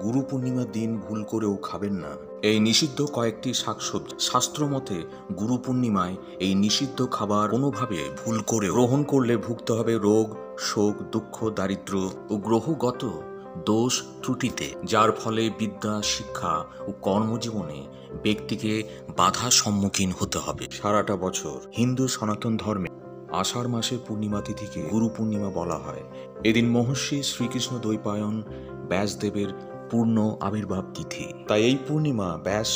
গুরু পূর্ণিমার দিন ভুল করেও খাবেন না এই নিষিদ্ধ কয়েকটি শাকসবজি। শাস্ত্র মতে গুরু পূর্ণিমায় এই নিষিদ্ধ খাবার কোনোভাবে ভুল করে গ্রহণ করলে ভুগতে হবে রোগ, শোক, দুঃখ, দারিদ্র্য ও গ্রহগত দোষ ত্রুটিতে, যার ফলে বিদ্যা, শিক্ষা ও কর্মজীবনে ব্যক্তিকে বাধার সম্মুখীন হতে হবে। সারাটা বছর হিন্দু সনাতন ধর্মে আষাঢ় মাসের পূর্ণিমা তিথিকে গুরু পূর্ণিমা বলা হয়। এদিন মহর্ষি শ্রীকৃষ্ণ দ্বৈপায়ন ব্যাসদেবের পূর্ণ আবির্ভাব তিথি, তাই এই পূর্ণিমা ব্যাস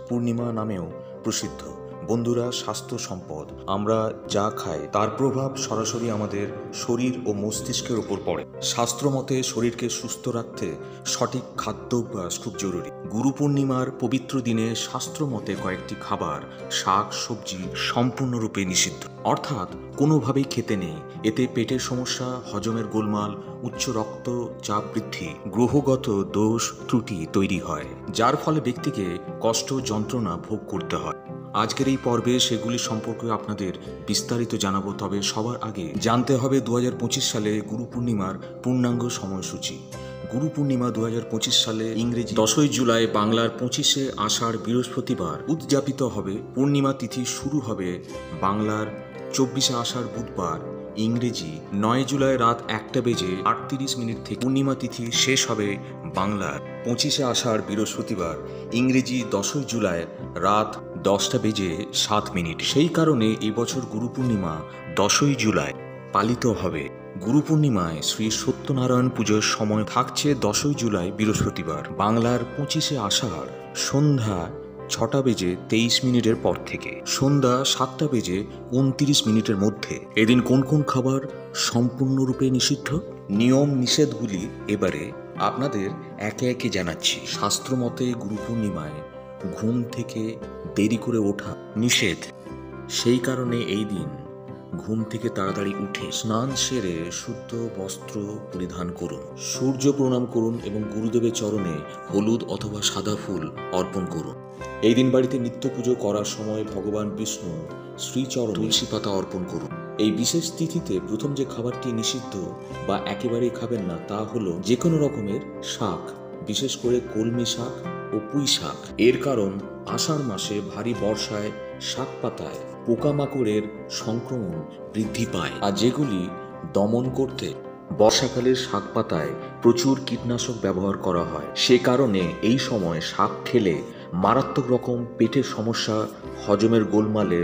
পূর্ণিমা নামেও প্রসিদ্ধ। বন্ধুরা, স্বাস্থ্য সম্পদ। আমরা যা খাই তার প্রভাব সরাসরি আমাদের শরীর ও মস্তিষ্কের উপর পড়ে। শাস্ত্র মতে শরীরকে সুস্থ রাখতে সঠিক খাদ্যাভ্যাস খুব জরুরি। গুরু পূর্ণিমার পবিত্র দিনে শাস্ত্র মতে কয়েকটি খাবার, শাক সবজি সম্পূর্ণরূপে নিষিদ্ধ, অর্থাৎ কোনোভাবেই খেতে নেই। এতে পেটের সমস্যা, হজমের গোলমাল, উচ্চ রক্তচাপ বৃদ্ধি, গ্রহগত দোষ ত্রুটি তৈরি হয়, যার ফলে ব্যক্তিকে কষ্ট যন্ত্রণা ভোগ করতে হয়। আজকের এই পর্বে সেগুলি সম্পর্কে আপনাদের বিস্তারিত জানাবো। তবে সবার আগে জানতে হবে 2025 সালে গুরু পূর্ণিমার পূর্ণাঙ্গ সময়সূচি। গুরু পূর্ণিমা 2025 সালে ইংরেজি 10ই জুলাই, বাংলার 25শে আষাঢ় বৃহস্পতিবার উদযাপিত হবে। পূর্ণিমা তিথি শুরু হবে বাংলার 24শে আষাঢ় বুধবার, ইংরেজি 9 জুলাই রাত 1:38 থেকে। পূর্ণিমা তিথি শেষ হবে বাংলার 25শে আষাঢ় বৃহস্পতিবার, ইংরেজি 10ই জুলাই রাত 10:07। সেই কারণে এই বছর গুরু পূর্ণিমা 10ই জুলাই পালিত হবে। গুরু পূর্ণিমায় শ্রী সত্যনারায়ণ পুজোর সময় থাকছে 10ই জুলাই বৃহস্পতিবার, বাংলার 25শে আষাঢ় সন্ধ্যা 6:23 পর থেকে সন্ধ্যা 7:29 মধ্যে। এদিন কোন কোন খাবার সম্পূর্ণরূপে নিষিদ্ধ, নিয়ম নিষেধগুলি এবারে আপনাদের একে একে জানাচ্ছি। শাস্ত্র মতে গুরু পূর্ণিমায় ঘুম থেকে দেরি করে ওঠা নিষেধ। সেই কারণে এই দিন ঘুম থেকে তাড়াতাড়ি উঠে স্নান সেরে শুদ্ধ বস্ত্র পরিধান করুন, সূর্য প্রণাম করুন এবং গুরুদেবের চরণে হলুদ অথবা সাদা ফুল অর্পণ করুন। এই দিন বাড়িতে নিত্য পুজো করার সময় ভগবান বিষ্ণু শ্রীচরণে তুলসী পাতা অর্পণ করুন। এই বিশেষ তিথিতে প্রথম যে খাবারটি নিষিদ্ধ বা একেবারেই খাবেন না তা হলো যে কোনো রকমের শাক, বিশেষ করে কলমি শাক ও পুঁই শাক। এর কারণ আষাঢ় মাসে ভারী বর্ষায় শাক পাতায় পোকামাকড়ের সংক্রমণ বৃদ্ধি পায়, আর যেগুলি দমন করতে বর্ষাকালের শাক পাতায় প্রচুর কীটনাশক ব্যবহার করা হয়। সে কারণে এই সময় শাক খেলে মারাত্মক রকম পেটের সমস্যা, হজমের গোলমালে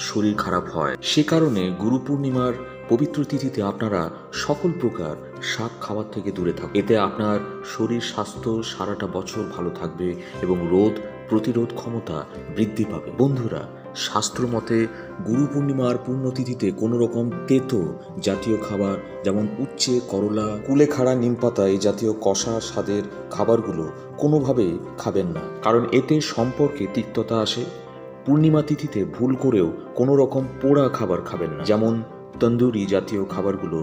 শরীর খারাপ হয়। সে কারণে গুরু পূর্ণিমার পবিত্র তিথিতে আপনারা সকল প্রকার শাক খাবার থেকে দূরে থাকুন। এতে আপনার শরীর স্বাস্থ্য সারাটা বছর ভালো থাকবে এবং রোগ প্রতিরোধ ক্ষমতা বৃদ্ধি পাবে। বন্ধুরা, শাস্ত্র মতে গুরু পূর্ণিমার পুণ্যতিথিতে কোনো রকম তেতো জাতীয় খাবার যেমন উচ্ছে, করলা, কুলেখাড়া, নিমপাতা এই জাতীয় কষা স্বাদের খাবারগুলো কোনোভাবেই খাবেন না, কারণ এতে সম্পর্কে তিক্ততা আসে। পূর্ণিমা তিথিতে ভুল করেও কোনো রকম পোড়া খাবার খাবেন না, যেমন তন্দুরি জাতীয় খাবারগুলো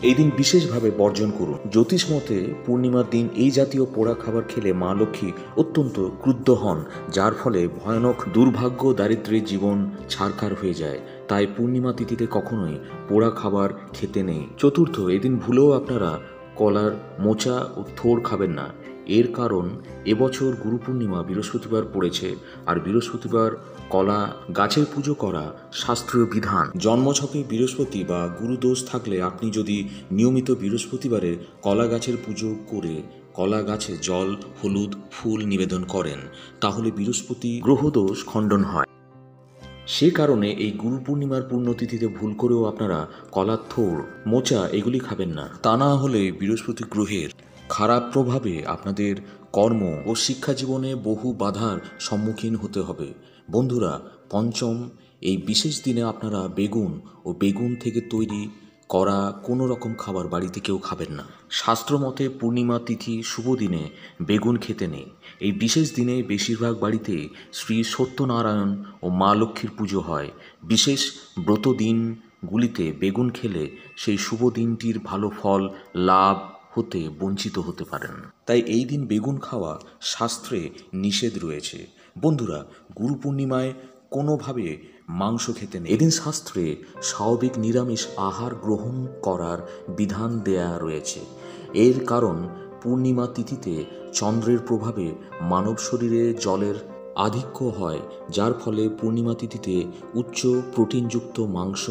এই দিন বিশেষভাবে বর্জন করুন। জ্যোতিষ মতে পূর্ণিমার দিন এই জাতীয় পোড়া খাবার খেলে মা লক্ষ্মী অত্যন্ত ক্রুদ্ধ হন, যার ফলে ভয়ানক দুর্ভাগ্য, দারিদ্র্যের জীবন ছারখার হয়ে যায়। তাই পূর্ণিমা তিথিতে কখনোই পোড়া খাবার খেতে নেই। চতুর্থ, এদিন ভুলেও আপনারা কলার মোচা ও থোড় খাবেন না। এর কারণ এবছর গুরু পূর্ণিমা বৃহস্পতিবার পড়েছে, আর বৃহস্পতিবার কলা গাছের পুজো করা শাস্ত্রীয় বিধান। জন্মছকে বৃহস্পতি বা গুরুদোষ থাকলে আপনি যদি নিয়মিত বৃহস্পতিবারে কলা গাছের পুজো করে কলা গাছে জল, হলুদ, ফুল নিবেদন করেন, তাহলে বৃহস্পতি গ্রহদোষ খণ্ডন হয়। সে কারণে এই গুরু পূর্ণিমার পুণ্যতিথিতে ভুল করেও আপনারা কলার থোড়, মোচা এগুলি খাবেন না। তা না হলে বৃহস্পতি গ্রহের খারাপ প্রভাবে আপনাদের কর্ম ও শিক্ষা জীবনে বহু বাধার সম্মুখীন হতে হবে। বন্ধুরা, পঞ্চম, এই বিশেষ দিনে আপনারা বেগুন ও বেগুন থেকে তৈরি করা কোনো রকম খাবার বাড়িতে কেউ খাবেন না। শাস্ত্র মতে পূর্ণিমা তিথি শুভ দিনে বেগুন খেতে নেই। এই বিশেষ দিনে বেশিরভাগ বাড়িতে শ্রী সত্যনারায়ণ ও মা লক্ষ্মীর পুজো হয়। বিশেষ ব্রত দিনগুলিতে বেগুন খেলে সেই শুভ দিনটির ভালো ফল লাভ হতে বঞ্চিত হতে পারেন। তাই এই দিন বেগুন খাওয়া শাস্ত্রে নিষেধ রয়েছে। বন্ধুরা, গুরু পূর্ণিমায় কোনোভাবে মাংস খেতে নেই। এদিন শাস্ত্রে স্বাভাবিক নিরামিষ আহার গ্রহণ করার বিধান দেয়া রয়েছে। এর কারণ পূর্ণিমা তিথিতে চন্দ্রের প্রভাবে মানব শরীরে জলের আধিক্য হয়, যার ফলে পূর্ণিমা তিথিতে উচ্চ প্রোটিনযুক্ত মাংস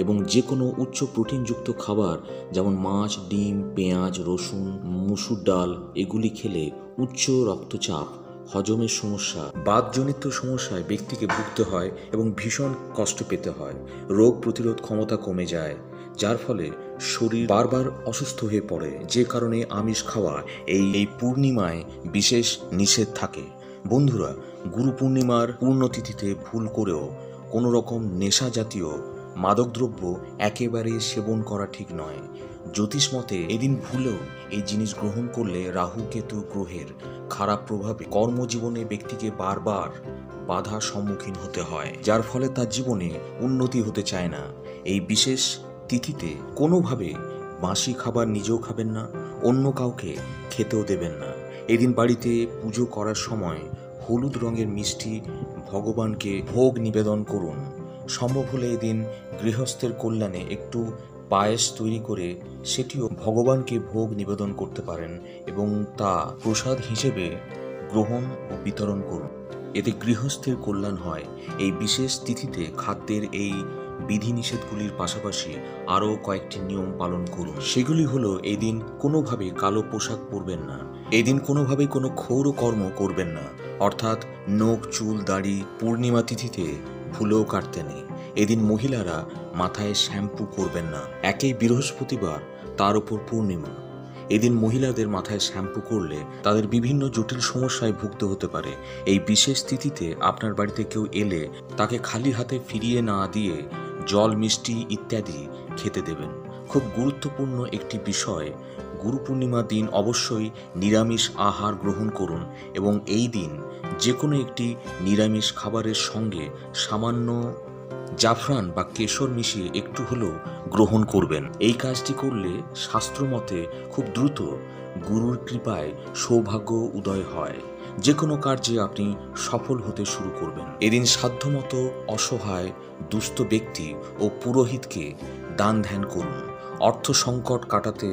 এবং যে কোনো উচ্চ প্রোটিনযুক্ত খাবার যেমন মাছ, ডিম, পেঁয়াজ, রসুন, মুসুর ডাল এগুলি খেলে উচ্চ রক্তচাপ, হজমের সমস্যা, বাতজনিত সমস্যায় ব্যক্তিকে ভুগতে হয় এবং ভীষণ কষ্ট পেতে হয়। রোগ প্রতিরোধ ক্ষমতা কমে যায়, যার ফলে শরীর বারবার অসুস্থ হয়ে পড়ে, যে কারণে আমিষ খাওয়া এই পূর্ণিমায় বিশেষ নিষেধ থাকে। বন্ধুরা, গুরু পূর্ণিমার পূর্ণতিথিতে ভুল করেও কোনো রকম নেশা জাতীয় মাদকদ্রব্য একেবারে সেবন করা ঠিক নয়। জ্যোতিষ মতে এদিন ভুলেও এই জিনিস গ্রহণ করলে রাহু কেতু গ্রহের খারাপ প্রভাবে কর্মজীবনে ব্যক্তিকে বারবার বাধার সম্মুখীন হতে হয়, যার ফলে তার জীবনে উন্নতি হতে চায় না। এই বিশেষ তিথিতে কোনোভাবে বাসি খাবার নিজেও খাবেন না, অন্য কাউকে খেতেও দেবেন না। এদিন বাড়িতে পুজো করার সময় হলুদ রঙের মিষ্টি ভগবানকে ভোগ নিবেদন করুন। সম্ভব হলে এদিন গৃহস্থের কল্যাণে একটু পায়েস তৈরি করে সেটিও ভগবানকে ভোগ নিবেদন করতে পারেন এবং তা প্রসাদ হিসেবে গ্রহণ ও বিতরণ করুন। এতে গৃহস্থের কল্যাণ হয়। এই বিশেষ তিথিতে খাদ্যের এই বিধিনিষেধগুলির পাশাপাশি আরও কয়েকটি নিয়ম পালন করুন। সেগুলি হলো, এদিন কোনোভাবে কালো পোশাক পরবেন না, এদিন কোনোভাবে কোনো ক্ষৌর কর্ম করবেন না, অর্থাৎ নখ, চুল, দাড়ি পূর্ণিমা তিথিতে ভুলেও কাটতে নেই। এদিন মহিলারা মাথায় শ্যাম্পু করবেন না, একেই বৃহস্পতিবার তার উপর পূর্ণিমা। এদিন মহিলাদের মাথায় শ্যাম্পু করলে তাদের বিভিন্ন জটিল সমস্যায় ভুগতে হতে পারে। এই বিশেষ তিথিতে আপনার বাড়িতে কেউ এলে তাকে খালি হাতে ফিরিয়ে না দিয়ে জল, মিষ্টি ইত্যাদি খেতে দেবেন। খুব গুরুত্বপূর্ণ একটি বিষয়, গুরু পূর্ণিমার দিন অবশ্যই নিরামিষ আহার গ্রহণ করুন এবং এই দিন যে কোনো একটি নিরামিষ খাবারের সঙ্গে সামান্য জাফরান বা কেশর মিশিয়ে একটু হলেও গ্রহণ করবেন। এই কাজটি করলে শাস্ত্রমতে খুব দ্রুত গুরুর কৃপায় সৌভাগ্য উদয় হয়, যে কোনো কার্যে আপনি সফল হতে শুরু করবেন। এদিন সাধ্যমতো অসহায়, দুস্থ ব্যক্তি ও পুরোহিতকে দান ধ্যান করুন। অর্থ সংকট কাটাতে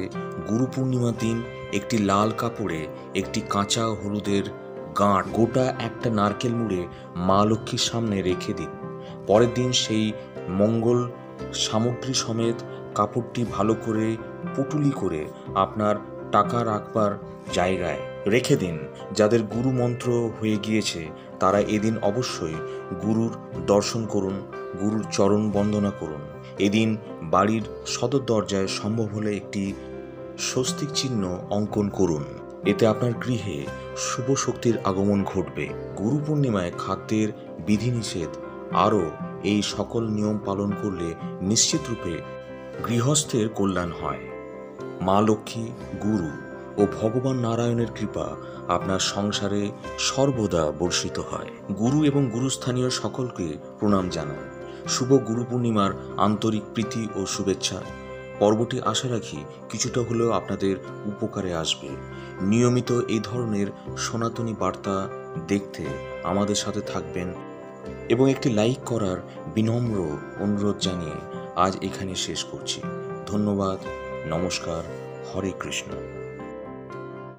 গুরু পূর্ণিমার দিন একটি লাল কাপড়ে একটি কাঁচা হলুদের গাঁট গোটা একটা নারকেল মুড়ে মা লক্ষ্মীর সামনে রেখে দিন। পরের দিন সেই মঙ্গল সামগ্রী সমেত কাপড়টি ভালো করে পুটুলি করে আপনার টাকা রাখবার জায়গায় রেখে দিন। যাদের গুরু মন্ত্র হয়ে গিয়েছে তারা এদিন অবশ্যই গুরুর দর্শন করুন, গুরুর চরণ বন্দনা করুন। এদিন বাড়ির সদর দরজায় সম্ভব হলে একটি স্বস্তিক চিহ্ন অঙ্কন করুন। এতে আপনার গৃহে শুভ শক্তির আগমন ঘটবে। গুরু পূর্ণিমায় খাদ্যের বিধিনিষেধ আরও এই সকল নিয়ম পালন করলে নিশ্চিত রূপে গৃহস্থের কল্যাণ হয়। মা লক্ষ্মী, গুরু ও ভগবান নারায়ণের কৃপা আপনার সংসারে সর্বদা বর্ষিত হয়। গুরু এবং গুরুস্থানীয় সকলকে প্রণাম জানাই। শুভ গুরু পূর্ণিমার আন্তরিক প্রীতি ও শুভেচ্ছা। পর্বটি আশা রাখি কিছুটা হলেও আপনাদের উপকারে আসবে। নিয়মিত এই ধরনের সনাতনী বার্তা দেখতে আমাদের সাথে থাকবেন এবং একটি লাইক করার বিনম্র অনুরোধ জানিয়ে আজ এখানে শেষ করছি। ধন্যবাদ, নমস্কার, হরে কৃষ্ণ।